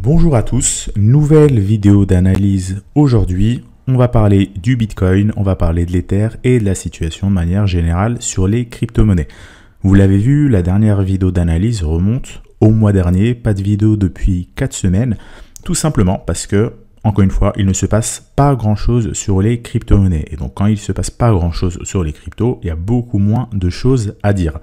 Bonjour à tous, nouvelle vidéo d'analyse aujourd'hui. On va parler du Bitcoin, on va parler de l'Ether et de la situation de manière générale sur les crypto-monnaies. Vous l'avez vu, la dernière vidéo d'analyse remonte au mois dernier, pas de vidéo depuis 4 semaines, tout simplement parce que, encore une fois, il ne se passe pas grand-chose sur les crypto-monnaies. Et donc quand il ne se passe pas grand-chose sur les cryptos, il y a beaucoup moins de choses à dire.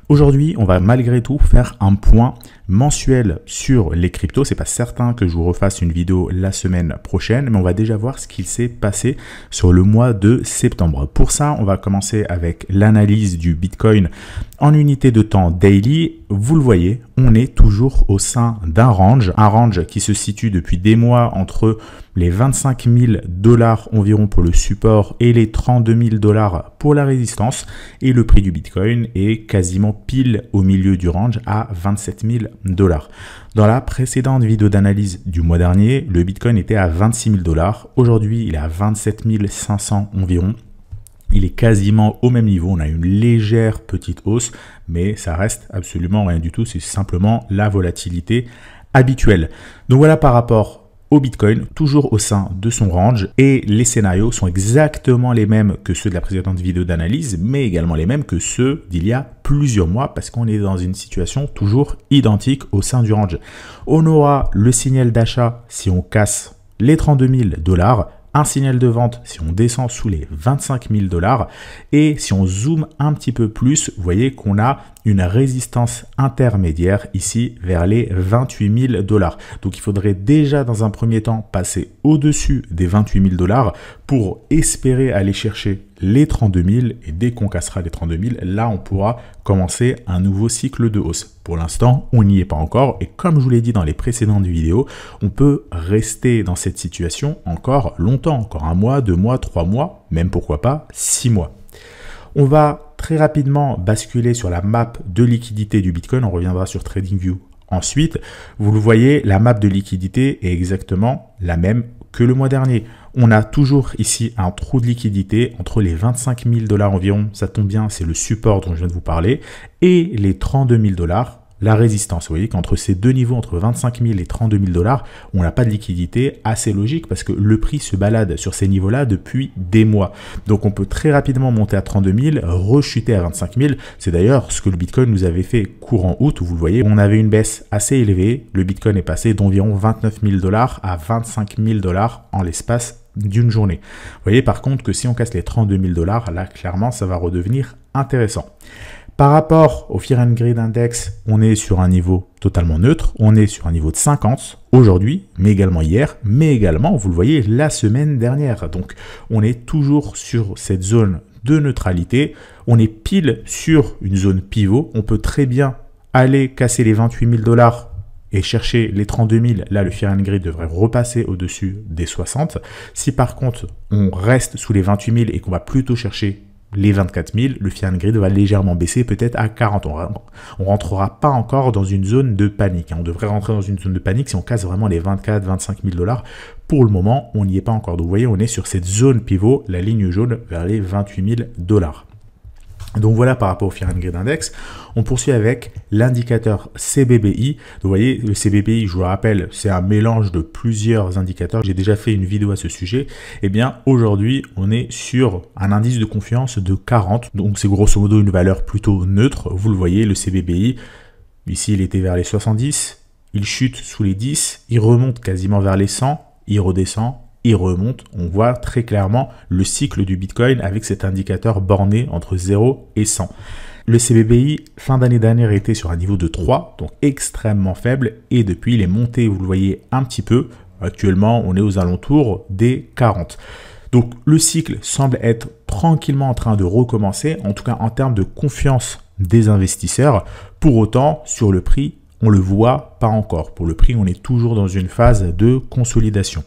Aujourd'hui, on va malgré tout faire un point mensuel sur les cryptos. C'est pas certain que je vous refasse une vidéo la semaine prochaine, mais on va déjà voir ce qu'il s'est passé sur le mois de septembre. Pour ça, on va commencer avec l'analyse du Bitcoin en unité de temps daily. Vous le voyez, on est toujours au sein d'un range qui se situe depuis des mois entre les 25 000 $ environ pour le support et les 32 000 $ pour la résistance. Et le prix du Bitcoin est quasiment pile au milieu du range à 27 000 $. Dans la précédente vidéo d'analyse du mois dernier, le Bitcoin était à 26 000 $. Aujourd'hui, il est à 27 500 environ. Il est quasiment au même niveau. On a une légère petite hausse, mais ça reste absolument rien du tout. C'est simplement la volatilité habituelle. Donc voilà par rapport au Bitcoin, toujours au sein de son range, et les scénarios sont exactement les mêmes que ceux de la précédente vidéo d'analyse, mais également les mêmes que ceux d'il y a plusieurs mois, parce qu'on est dans une situation toujours identique au sein du range. On aura le signal d'achat si on casse les 32 000 $, un signal de vente si on descend sous les 25 000 $, et si on zoome un petit peu plus, vous voyez qu'on a une résistance intermédiaire ici vers les 28 000 $. Donc il faudrait déjà dans un premier temps passer au-dessus des 28 000 $ pour espérer aller chercher les 32 000, et dès qu'on cassera les 32 000, là on pourra commencer un nouveau cycle de hausse. Pour l'instant, on n'y est pas encore, et comme je vous l'ai dit dans les précédentes vidéos, on peut rester dans cette situation encore longtemps, encore 1 mois, 2 mois, 3 mois, même pourquoi pas 6 mois. On va très rapidement basculer sur la map de liquidité du Bitcoin. On reviendra sur TradingView ensuite. Vous le voyez, la map de liquidité est exactement la même que le mois dernier. On a toujours ici un trou de liquidité entre les 25 000 $ environ. Ça tombe bien, c'est le support dont je viens de vous parler. Et les 32 000 $. La résistance. Vous voyez qu'entre ces deux niveaux, entre 25 000 et 32 000 $, on n'a pas de liquidité, assez logique parce que le prix se balade sur ces niveaux-là depuis des mois. Donc on peut très rapidement monter à 32 000, rechuter à 25 000. C'est d'ailleurs ce que le Bitcoin nous avait fait courant août, où vous le voyez, on avait une baisse assez élevée. Le Bitcoin est passé d'environ 29 000 $ à 25 000 $ en l'espace d'une journée. Vous voyez par contre que si on casse les 32 000 $, là clairement ça va redevenir intéressant. Par rapport au Fear and Greed Index, on est sur un niveau totalement neutre. On est sur un niveau de 50 aujourd'hui, mais également hier, mais également, vous le voyez, la semaine dernière. Donc, on est toujours sur cette zone de neutralité. On est pile sur une zone pivot. On peut très bien aller casser les 28 000 $ et chercher les 32 000. Là, le Fear and Greed devrait repasser au-dessus des 60. Si par contre, on reste sous les 28 000 et qu'on va plutôt chercher les 24 000, le Fear and Greed va légèrement baisser, peut-être à 40. On rentrera pas encore dans une zone de panique. On devrait rentrer dans une zone de panique si on casse vraiment les 24 000, 25 000 $. Pour le moment, on n'y est pas encore. Donc vous voyez, on est sur cette zone pivot, la ligne jaune vers les 28 000 $. Donc voilà par rapport au Fear and Greed Index. On poursuit avec l'indicateur CBBI. Vous voyez, le CBBI, je vous le rappelle, c'est un mélange de plusieurs indicateurs. J'ai déjà fait une vidéo à ce sujet. Eh bien, aujourd'hui, on est sur un indice de confiance de 40. Donc c'est grosso modo une valeur plutôt neutre. Vous le voyez, le CBBI, ici, il était vers les 70. Il chute sous les 10. Il remonte quasiment vers les 100. Il redescend. Il remonte, on voit très clairement le cycle du Bitcoin avec cet indicateur borné entre 0 et 100. Le CBBI, fin d'année dernière, était sur un niveau de 3, donc extrêmement faible, et depuis il est monté, vous le voyez, un petit peu. Actuellement, on est aux alentours des 40. Donc le cycle semble être tranquillement en train de recommencer, en tout cas en termes de confiance des investisseurs. Pour autant, sur le prix, on le voit pas encore. Pour le prix, on est toujours dans une phase de consolidation.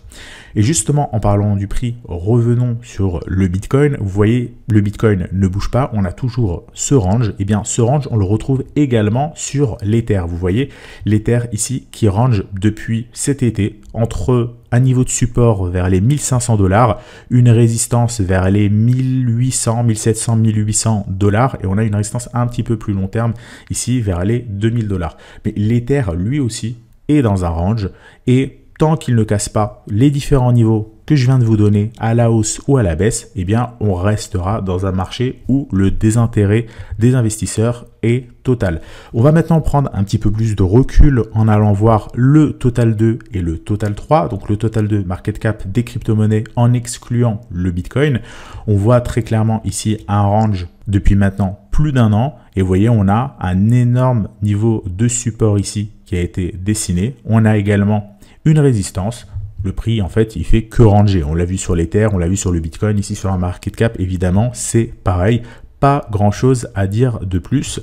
Et justement, en parlant du prix, revenons sur le Bitcoin. Vous voyez, le Bitcoin ne bouge pas. On a toujours ce range. Et bien, ce range, on le retrouve également sur l'Ether. Vous voyez, l'Ether ici qui range depuis cet été entre un niveau de support vers les 1500 $, une résistance vers les 1800, 1700, 1800 $, et on a une résistance un petit peu plus long terme ici vers les 2000 $. Mais l'Ether, lui aussi, est dans un range et tant qu'il ne casse pas les différents niveaux que je viens de vous donner à la hausse ou à la baisse, eh bien, on restera dans un marché où le désintérêt des investisseurs est total. On va maintenant prendre un petit peu plus de recul en allant voir le total 2 et le total 3. Donc le total 2, market cap des crypto-monnaies en excluant le Bitcoin. On voit très clairement ici un range depuis maintenant plus d'un an. Et vous voyez, on a un énorme niveau de support ici qui a été dessiné. On a également une résistance. Le prix, en fait, il fait que ranger. On l'a vu sur l'Ether, on l'a vu sur le Bitcoin. Ici, sur un market cap, évidemment, c'est pareil. Pas grand-chose à dire de plus.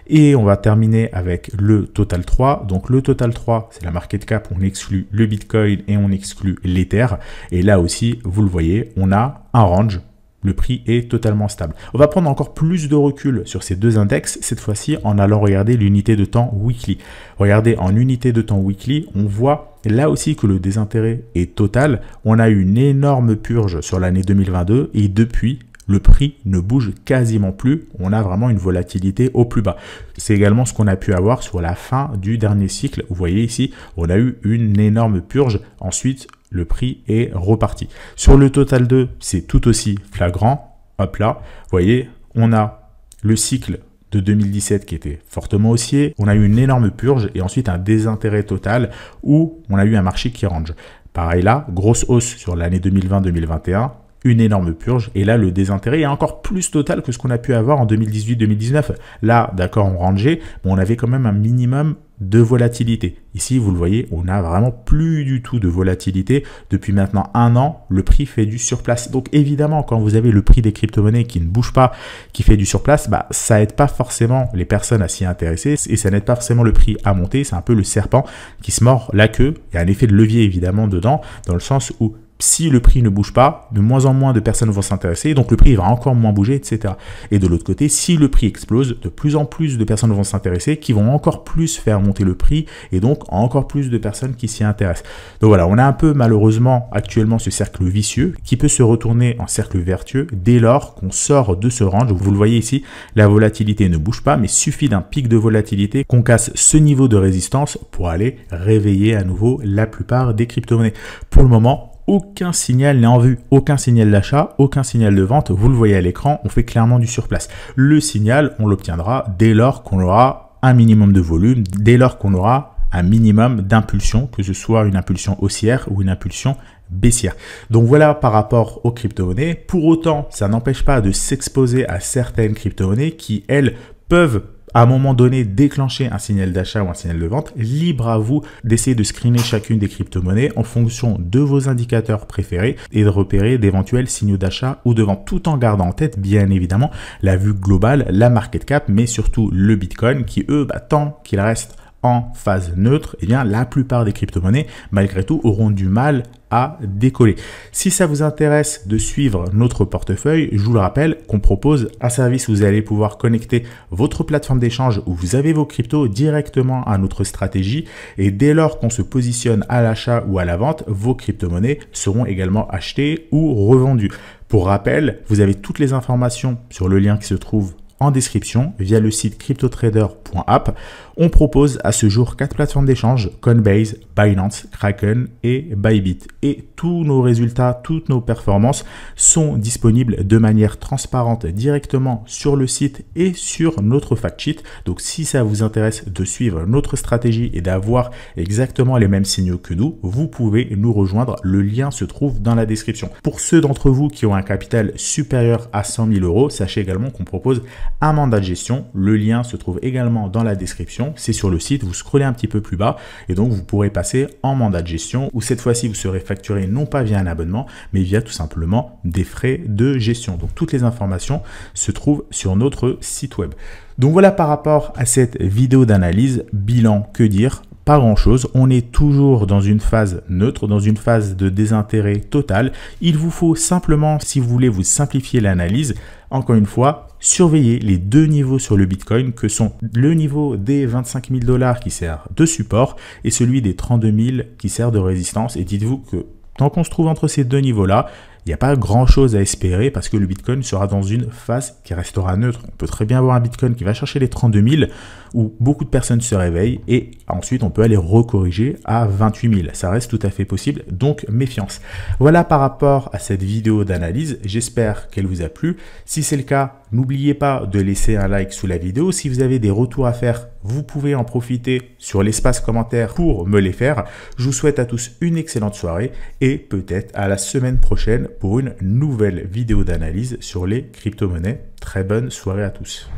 Et on va terminer avec le total 3. Donc, le total 3, c'est la market cap. On exclut le Bitcoin et on exclut l'Ether. Et là aussi, vous le voyez, on a un range. Le prix est totalement stable. On va prendre encore plus de recul sur ces deux index, cette fois-ci en allant regarder l'unité de temps weekly. Regardez, en unité de temps weekly, on voit là aussi que le désintérêt est total. On a eu une énorme purge sur l'année 2022 et depuis, le prix ne bouge quasiment plus. On a vraiment une volatilité au plus bas. C'est également ce qu'on a pu avoir sur la fin du dernier cycle. Vous voyez ici, on a eu une énorme purge. Ensuite, le prix est reparti. Sur le total 2, c'est tout aussi flagrant. Hop là, vous voyez, on a le cycle de 2017 qui était fortement haussier. On a eu une énorme purge et ensuite un désintérêt total où on a eu un marché qui range. Pareil là, grosse hausse sur l'année 2020-2021. Une énorme purge et là le désintérêt est encore plus total que ce qu'on a pu avoir en 2018-2019. Là, d'accord, on rangeait, mais on avait quand même un minimum de volatilité. Ici, vous le voyez, on n'a vraiment plus du tout de volatilité. Depuis maintenant un an, le prix fait du surplace. Donc évidemment, quand vous avez le prix des crypto-monnaies qui ne bouge pas, qui fait du surplace, bah, ça n'aide pas forcément les personnes à s'y intéresser et ça n'aide pas forcément le prix à monter. C'est un peu le serpent qui se mord la queue. Il y a un effet de levier évidemment dedans, dans le sens où si le prix ne bouge pas, de moins en moins de personnes vont s'intéresser, donc le prix va encore moins bouger, etc. Et de l'autre côté, si le prix explose, de plus en plus de personnes vont s'intéresser, qui vont encore plus faire monter le prix, et donc encore plus de personnes qui s'y intéressent. Donc voilà, on a un peu malheureusement actuellement ce cercle vicieux, qui peut se retourner en cercle vertueux dès lors qu'on sort de ce range. Vous le voyez ici, la volatilité ne bouge pas, mais suffit d'un pic de volatilité qu'on casse ce niveau de résistance pour aller réveiller à nouveau la plupart des crypto-monnaies. Pour le moment, aucun signal n'est en vue, aucun signal d'achat, aucun signal de vente. Vous le voyez à l'écran, on fait clairement du surplace. Le signal, on l'obtiendra dès lors qu'on aura un minimum de volume, dès lors qu'on aura un minimum d'impulsion, que ce soit une impulsion haussière ou une impulsion baissière. Donc voilà par rapport aux crypto-monnaies. Pour autant, ça n'empêche pas de s'exposer à certaines crypto-monnaies qui, elles, peuvent à un moment donné déclencher un signal d'achat ou un signal de vente. Libre à vous d'essayer de screener chacune des crypto-monnaies en fonction de vos indicateurs préférés et de repérer d'éventuels signaux d'achat ou de vente, tout en gardant en tête bien évidemment la vue globale, la market cap, mais surtout le Bitcoin qui tant qu'il reste en phase neutre, eh bien la plupart des crypto-monnaies malgré tout auront du mal à décoller. Si ça vous intéresse de suivre notre portefeuille, je vous le rappelle qu'on propose un service où vous allez pouvoir connecter votre plateforme d'échange où vous avez vos cryptos directement à notre stratégie et dès lors qu'on se positionne à l'achat ou à la vente, vos crypto-monnaies seront également achetées ou revendues. Pour rappel, vous avez toutes les informations sur le lien qui se trouve en description via le site cryptotrader.app. On propose à ce jour 4 plateformes d'échange, Coinbase, Binance, Kraken et Bybit. Et tous nos résultats, toutes nos performances sont disponibles de manière transparente directement sur le site et sur notre fact sheet. Donc si ça vous intéresse de suivre notre stratégie et d'avoir exactement les mêmes signaux que nous, vous pouvez nous rejoindre. Le lien se trouve dans la description. Pour ceux d'entre vous qui ont un capital supérieur à 100 000 €, sachez également qu'on propose un mandat de gestion. Le lien se trouve également dans la description. C'est sur le site, vous scrollez un petit peu plus bas et donc vous pourrez passer en mandat de gestion où cette fois-ci vous serez facturé non pas via un abonnement mais via tout simplement des frais de gestion. Donc toutes les informations se trouvent sur notre site web. Donc voilà par rapport à cette vidéo d'analyse. Bilan, que dire ? Pas grand chose, on est toujours dans une phase neutre, dans une phase de désintérêt total. Il vous faut simplement, si vous voulez vous simplifier l'analyse, encore une fois, surveiller les deux niveaux sur le Bitcoin que sont le niveau des 25 000 $ qui sert de support et celui des 32 000 qui sert de résistance. Et dites-vous que tant qu'on se trouve entre ces deux niveaux-là, il n'y a pas grand-chose à espérer parce que le Bitcoin sera dans une phase qui restera neutre. On peut très bien avoir un Bitcoin qui va chercher les 32 000 où beaucoup de personnes se réveillent et ensuite on peut aller recorriger à 28 000. Ça reste tout à fait possible, donc méfiance. Voilà par rapport à cette vidéo d'analyse. J'espère qu'elle vous a plu. Si c'est le cas, n'oubliez pas de laisser un like sous la vidéo. Si vous avez des retours à faire, vous pouvez en profiter sur l'espace commentaire pour me les faire. Je vous souhaite à tous une excellente soirée et peut-être à la semaine prochaine pour une nouvelle vidéo d'analyse sur les crypto-monnaies. Très bonne soirée à tous.